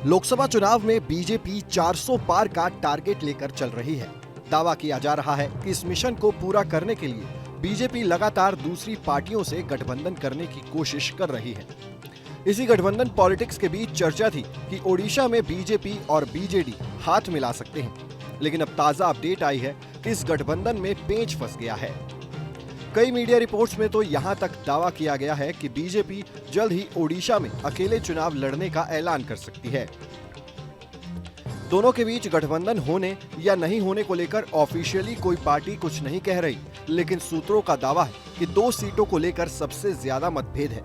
लोकसभा चुनाव में बीजेपी 400 पार का टारगेट लेकर चल रही है। दावा किया जा रहा है कि इस मिशन को पूरा करने के लिए बीजेपी लगातार दूसरी पार्टियों से गठबंधन करने की कोशिश कर रही है। इसी गठबंधन पॉलिटिक्स के बीच चर्चा थी कि ओडिशा में बीजेपी और बीजेडी हाथ मिला सकते हैं, लेकिन अब ताजा अपडेट आई है कि इस गठबंधन में पेंच फंस गया है। कई मीडिया रिपोर्ट्स में तो यहां तक दावा किया गया है कि बीजेपी जल्द ही ओडिशा में अकेले चुनाव लड़ने का ऐलान कर सकती है। दोनों के बीच गठबंधन होने या नहीं होने को लेकर ऑफिशियली कोई पार्टी कुछ नहीं कह रही, लेकिन सूत्रों का दावा है कि 2 सीटों को लेकर सबसे ज्यादा मतभेद है।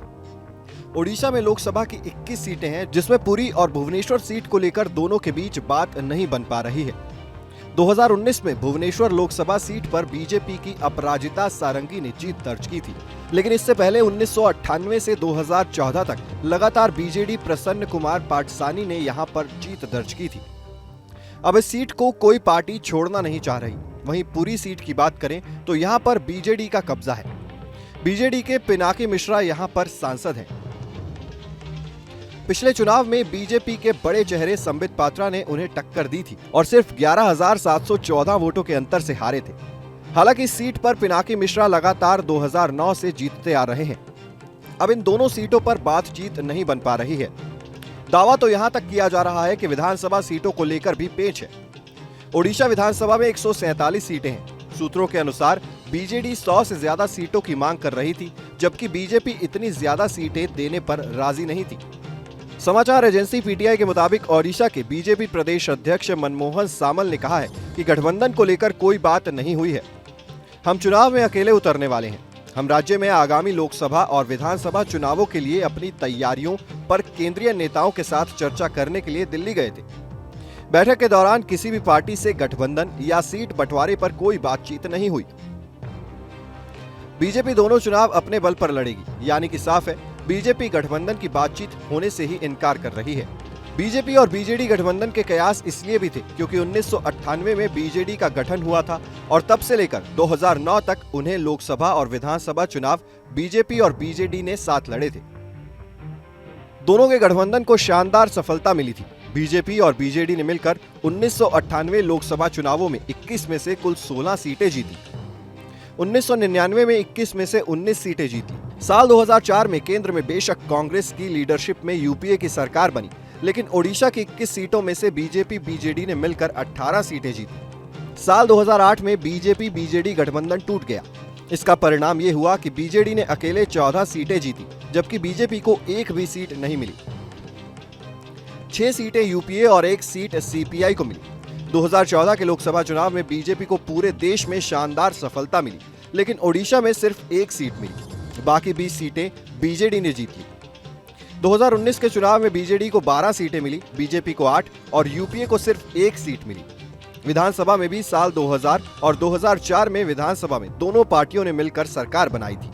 ओडिशा में लोकसभा की 21 सीटें हैं, जिसमें पुरी और भुवनेश्वर सीट को लेकर दोनों के बीच बात नहीं बन पा रही है। 2019 में भुवनेश्वर लोकसभा सीट पर बीजेपी की अपराजिता सारंगी ने जीत दर्ज की थी, लेकिन इससे पहले 1998 से 2014 तक लगातार बीजेडी प्रसन्न कुमार पाटसानी ने यहां पर जीत दर्ज की थी। अब इस सीट को कोई पार्टी छोड़ना नहीं चाह रही। वहीं पुरी सीट की बात करें तो यहां पर बीजेडी का कब्जा है। बीजेडी के पिनाकी मिश्रा यहां पर सांसद हैं। पिछले चुनाव में बीजेपी के बड़े चेहरे संबित पात्रा ने उन्हें टक्कर दी थी और सिर्फ 11,714 वोटों के अंतर से हारे थे। हालांकि इस सीट पर पिनाकी मिश्रा लगातार 2009 से जीतते आ रहे हैं। अब इन दोनों सीटों पर बातचीत नहीं बन पा रही है। दावा तो यहां तक किया जा रहा है कि विधानसभा सीटों को लेकर भी पेंच है। ओडिशा विधानसभा में 147 सीटें हैं। सूत्रों के अनुसार बीजेडी 100 से ज्यादा सीटों की मांग कर रही थी, जबकि बीजेपी इतनी ज्यादा सीटें देने पर राजी नहीं थी। समाचार एजेंसी पीटीआई के मुताबिक ओडिशा के बीजेपी प्रदेश अध्यक्ष मनमोहन सामल ने कहा है कि गठबंधन को लेकर कोई बात नहीं हुई है। हम चुनाव में अकेले उतरने वाले हैं। हम राज्य में आगामी लोकसभा और विधानसभा चुनावों के लिए अपनी तैयारियों पर केंद्रीय नेताओं के साथ चर्चा करने के लिए दिल्ली गए थे। बैठक के दौरान किसी भी पार्टी से गठबंधन या सीट बंटवारे पर कोई बातचीत नहीं हुई। बीजेपी दोनों चुनाव अपने बल पर लड़ेगी, यानी कि साफ है बीजेपी गठबंधन की बातचीत होने से ही इनकार कर रही है। बीजेपी और बीजेडी गठबंधन के कयास इसलिए भी थे क्योंकि 1998 में बीजेडी का गठन हुआ था और तब से लेकर 2009 तक उन्हें लोकसभा और विधानसभा चुनाव बीजेपी और बीजेडी ने साथ लड़े थे। दोनों के गठबंधन को शानदार सफलता मिली थी। बीजेपी और बीजेडी ने मिलकर 1998 लोकसभा चुनावों में 21 में से कुल 16 सीटें जीती। 1999 में 21 में से 19 सीटें जीती। साल 2004 में केंद्र में बेशक कांग्रेस की लीडरशिप में यूपीए की सरकार बनी, लेकिन ओडिशा की 21 सीटों में से बीजेपी बीजेडी ने मिलकर 18 सीटें जीती। साल 2008 में बीजेपी बीजेडी गठबंधन टूट गया। इसका परिणाम ये हुआ कि बीजेडी ने अकेले 14 सीटें जीती, जबकि बीजेपी को एक भी सीट नहीं मिली। 6 सीटें यूपीए और 1 सीट सीपीआई को मिली। 2014 के लोकसभा चुनाव में बीजेपी को पूरे देश में शानदार सफलता मिली, लेकिन ओडिशा में सिर्फ 1 सीट मिली। बाकी 20 सीटें बीजेडी ने जीत ली। 2019 के चुनाव में बीजेडी को 12 सीटें मिली, बीजेपी को 8 और यूपीए को सिर्फ 1 सीट मिली। विधानसभा में भी साल 2000 और 2004 में विधानसभा में दोनों पार्टियों ने मिलकर सरकार बनाई थी।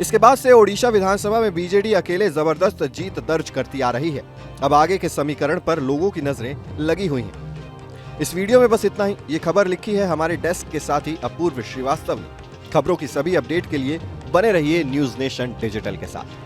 इसके बाद से ओडिशा विधानसभा में बीजेडी अकेले जबरदस्त जीत दर्ज करती आ रही है। अब आगे के समीकरण पर लोगों की नजरें लगी हुई हैं। इस वीडियो में बस इतना ही। ये खबर लिखी है हमारे डेस्क के साथी अपूर्व श्रीवास्तव ने। खबरों की सभी अपडेट के लिए बने रहिए न्यूज़ नेशन डिजिटल के साथ।